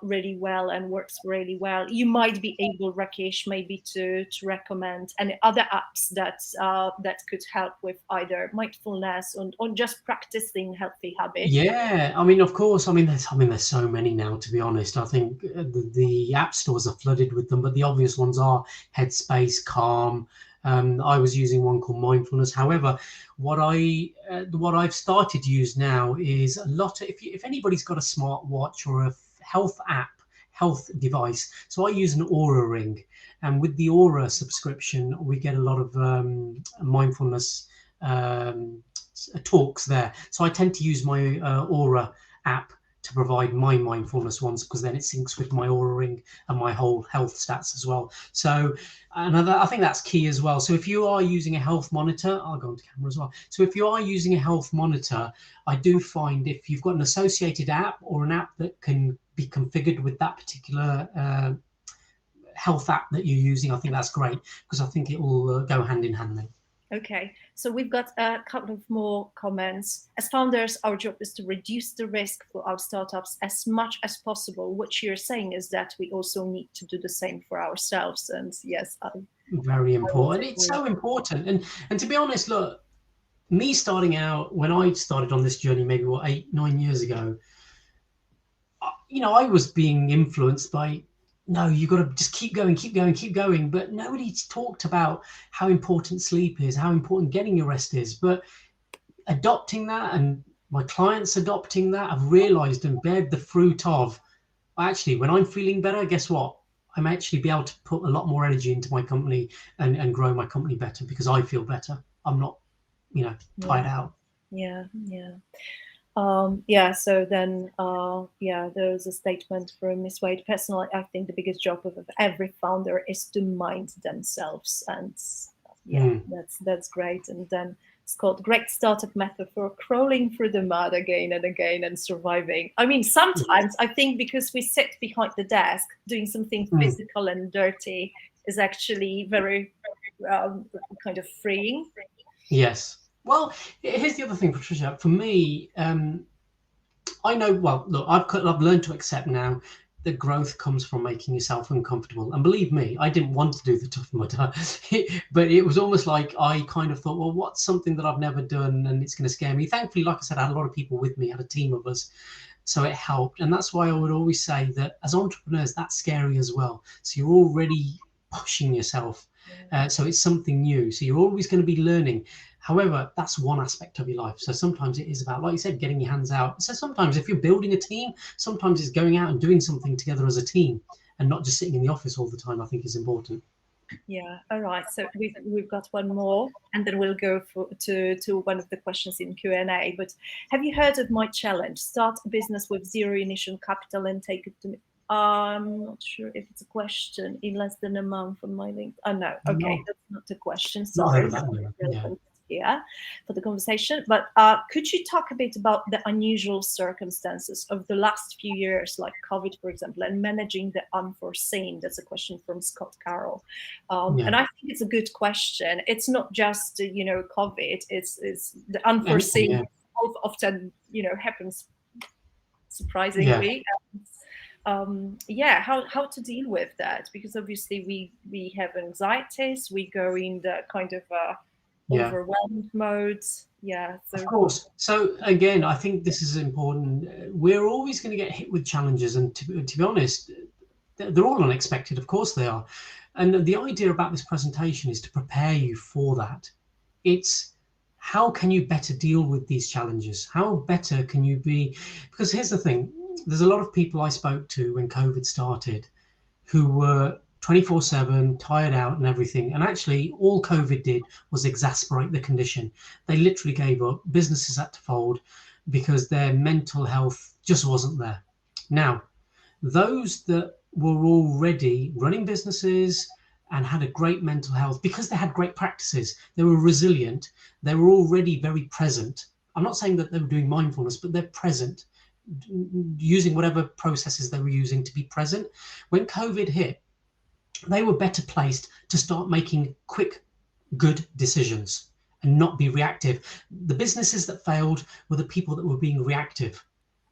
really well and works really well. You might be able, Rakish, maybe to recommend any other apps that could help with either mindfulness or just practicing healthy habits. Yeah, I mean, of course. There's so many now. To be honest, I think the app stores are flooded with them. But the obvious ones are Headspace, Calm. I was using one called Mindfulness. However, what I've started to use now is a lot of, if anybody's got a smartwatch or a health device. So I use an Aura ring, and with the Aura subscription, we get a lot of mindfulness talks there. So I tend to use my Aura app to provide my mindfulness ones, because then it syncs with my Aura ring and my whole health stats as well. So, and I think that's key as well. So if you are using a health monitor, I'll go onto camera as well. So if you are using a health monitor, I do find if you've got an associated app or an app that can be configured with that particular health app that you're using, I think that's great, because I think it will go hand in hand then. Okay, so we've got a couple of more comments. As founders, our job is to reduce the risk for our startups as much as possible. What you're saying is that we also need to do the same for ourselves. And yes, very important. It's so important. And to be honest, look, me starting out, when I started on this journey, maybe 8-9 years ago, I was being influenced by, no, you've got to just keep going. But nobody's talked about how important sleep is, how important getting your rest is. But adopting that, and my clients adopting that, I've realized and bared the fruit of, actually, when I'm feeling better, guess what? I'm actually be able to put a lot more energy into my company and grow my company better, because I feel better. I'm not, tired out. Yeah. So then, there was a statement from Miss Wade. Personally, I think the biggest job of every founder is to mind themselves. And that's great. And then it's called great startup method for crawling through the mud again and again and surviving. I mean, sometimes I think because we sit behind the desk, doing something physical and dirty is actually very, kind of freeing. Yes. Well, here's the other thing, Patrycja. For me, I know, well, look, I've learned to accept now that growth comes from making yourself uncomfortable. And believe me, I didn't want to do the Tough Mudder, but it was almost like I kind of thought, well, what's something that I've never done and it's going to scare me? Thankfully, like I said, I had a lot of people with me, I had a team of us, so it helped. And that's why I would always say that as entrepreneurs, that's scary as well. So you're already pushing yourself. So it's something new. So you're always going to be learning. However, that's one aspect of your life. So sometimes it is about, like you said, getting your hands out. So sometimes if you're building a team, sometimes it's going out and doing something together as a team and not just sitting in the office all the time, I think is important. Yeah. All right. So we've got one more, and then we'll go to one of the questions in Q&A. But have you heard of my challenge? Start a business with zero initial capital and take it to... I'm not sure if it's a question. In less than a month on my link. Oh no. Okay, no. That's not the question. Sorry. Here for the conversation, but could you talk a bit about the unusual circumstances of the last few years, like COVID, for example, and managing the unforeseen? That's a question from Scott Carroll, and I think it's a good question. It's not just COVID; it's the unforeseen. Often happens surprisingly. Yeah. How to deal with that? Because obviously we have anxieties. We go in the kind of overwhelmed modes. So of course. So again, I think this is important. We're always going to get hit with challenges, and to be honest, they're all unexpected. Of course they are. And the idea about this presentation is to prepare you for that. It's how can you better deal with these challenges? How better can you be? Because here's the thing, there's a lot of people I spoke to when COVID started who were 24/7, tired out and everything. And actually all COVID did was exasperate the condition. They literally gave up. Businesses had to fold because their mental health just wasn't there. Now, those that were already running businesses and had a great mental health because they had great practices. They were resilient. They were already very present. I'm not saying that they were doing mindfulness, but they're present, using whatever processes they were using to be present. When COVID hit, they were better placed to start making quick, good decisions and not be reactive. The businesses that failed were the people that were being reactive.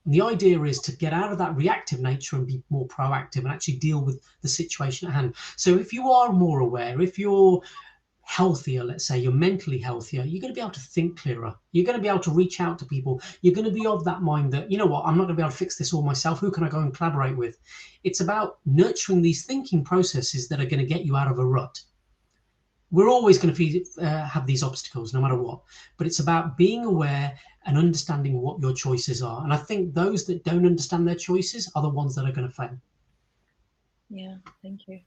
And the idea is to get out of that reactive nature and be more proactive and actually deal with the situation at hand. So if you are more aware, if you're healthier, let's say you're mentally healthier, you're going to be able to think clearer. You're going to be able to reach out to people. You're going to be of that mind that, you know what, I'm not going to be able to fix this all myself. Who can I go and collaborate with? It's about nurturing these thinking processes that are going to get you out of a rut. We're always going to have these obstacles no matter what, but it's about being aware and understanding what your choices are. And I think those that don't understand their choices are the ones that are going to fail. Yeah, thank you.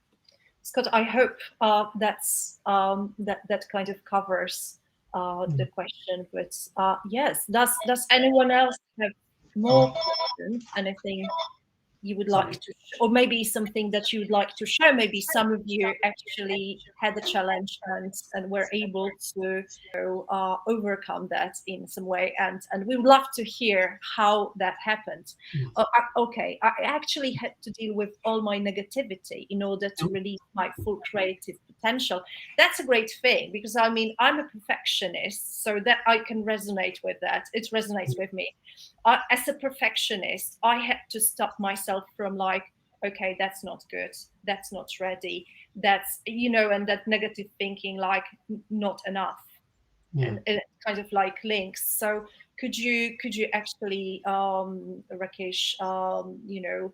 Scott, I hope that kind of covers the question. But yes, does anyone else have more questions? Anything you would like to, or maybe something that you would like to share? Maybe some of you actually had a challenge and were able to overcome that in some way, and we would love to hear how that happened. Okay, I actually had to deal with all my negativity in order to release my full creative potential. That's a great thing, because I mean, I'm a perfectionist, so that I can resonate with that. It resonates with me. As a perfectionist, I had to stop myself from like, okay, that's not good, that's not ready, that's, you know, and that negative thinking, like not enough. Yeah. And it kind of like links. So could you actually, Rakish, you know,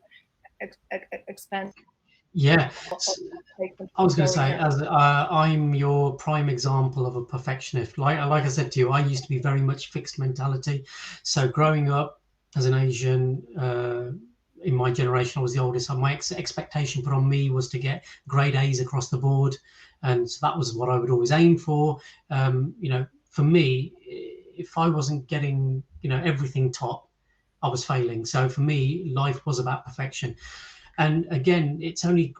expand? Yeah, I was going to say, as I'm your prime example of a perfectionist. Like I said to you, I used to be very much fixed mentality. So growing up as an Asian, in my generation, I was the oldest. So my expectation put on me was to get grade A's across the board, and so that was what I would always aim for. You know, for me, if I wasn't getting, you know, everything top, I was failing. So for me, life was about perfection. And again, it's only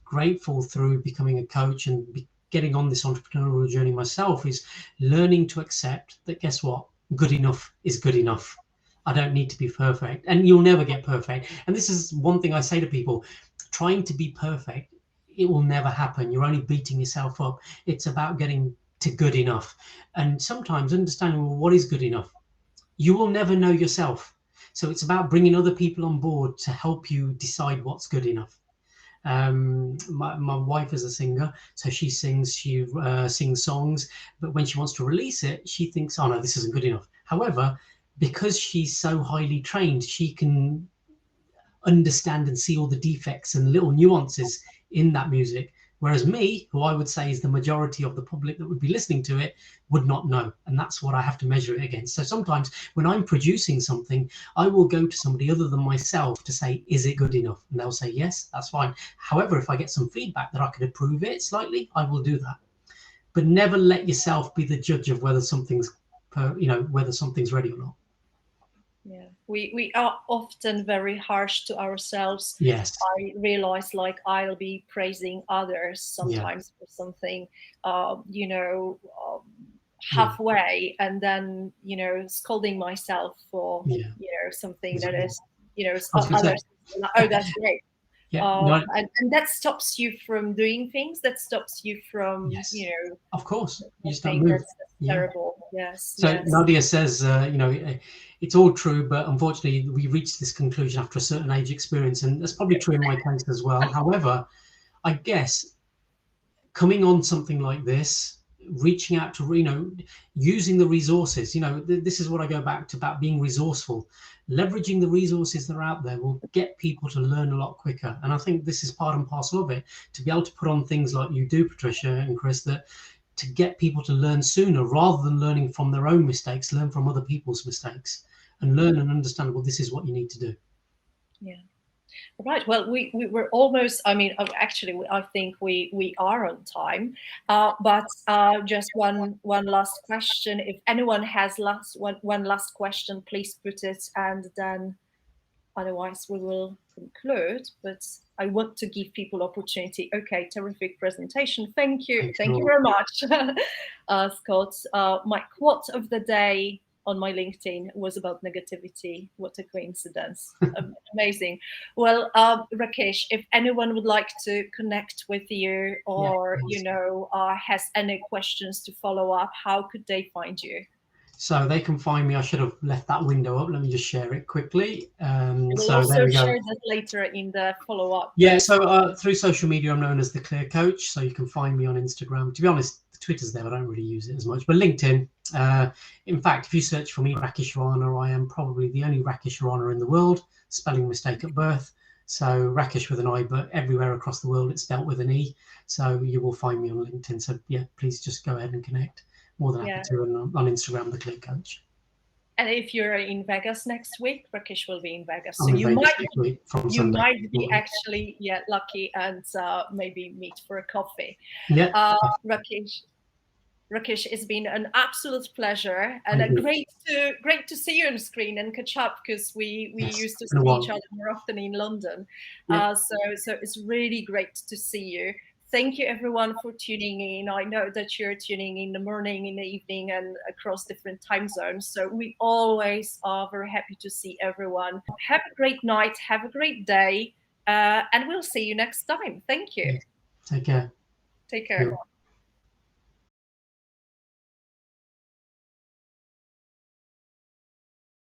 grateful through becoming a coach and getting on this entrepreneurial journey myself is learning to accept that, guess what, good enough is good enough. I don't need to be perfect, and you'll never get perfect. And this is one thing I say to people: trying to be perfect, it will never happen. You're only beating yourself up. It's about getting to good enough, and sometimes understanding, well, what is good enough. You will never know yourself. So it's about bringing other people on board to help you decide what's good enough. My wife is a singer, so she sings songs, but when she wants to release it, she thinks, oh no, this isn't good enough. However, because she's so highly trained, she can understand and see all the defects and little nuances in that music. Whereas me, who I would say is the majority of the public that would be listening to it, would not know. And that's what I have to measure it against. So sometimes when I'm producing something, I will go to somebody other than myself to say, is it good enough? And they'll say, yes, that's fine. However, if I get some feedback that I can improve it slightly, I will do that. But never let yourself be the judge of whether something's, whether something's ready or not. Yeah, we are often very harsh to ourselves. Yes. I realize, like, I'll be praising others sometimes for something, halfway, and then, scolding myself for, something that is, others. Oh, that's great. Yeah, and that stops you from doing things. That stops you from, Of course, you start think moving. that's terrible. Yes. So yes. Nadia says, it's all true, but unfortunately, we reach this conclusion after a certain age experience, and that's probably true in my case as well. However, I guess coming on something like this, reaching out to, using the resources, this is what I go back to about being resourceful. Leveraging the resources that are out there will get people to learn a lot quicker. And I think this is part and parcel of it, to be able to put on things like you do, Patrycja and Chris, that to get people to learn sooner rather than learning from their own mistakes, learn from other people's mistakes and learn and understand, well, this is what you need to do. Yeah. Right. Well, we were almost, actually, I think we are on time. But just one last question. If anyone has one last question, please put it, and then Otherwise, we will conclude. But I want to give people opportunity. Okay, terrific presentation. Thank you. Thank you very much, Scott. My quote of the day on my LinkedIn was about negativity. What a coincidence. Amazing. Well, Rakish, if anyone would like to connect with you or, has any questions to follow up, how could they find you? So they can find me. I should have left that window up. Let me just share it quickly. We'll so also there we go. share that later in the follow-up. Yeah, so through social media, I'm known as the Clear Coach. So you can find me on Instagram. To be honest, the Twitter's there. I don't really use it as much. But LinkedIn, in fact, if you search for me, Rakish Rana, I am probably the only Rakish Rana in the world. Spelling mistake at birth. So Rakish with an I, but everywhere across the world it's spelt with an E. So you will find me on LinkedIn. So yeah, please just go ahead and connect. More than happy to. And on Instagram, the Clear Coach. And if you're in Vegas next week, Rakish will be in Vegas. So I'm you in might Vegas next week from you Sunday. might be actually lucky and maybe meet for a coffee. Yeah. Rakish, it's been an absolute pleasure and great to see you on screen and catch up, because we used to see each other more often in London. Yeah. So it's really great to see you. Thank you, everyone, for tuning in. I know that you're tuning in the morning, in the evening, and across different time zones. So we always are very happy to see everyone. Have a great night. Have a great day. And we'll see you next time. Thank you. Take care. Take care.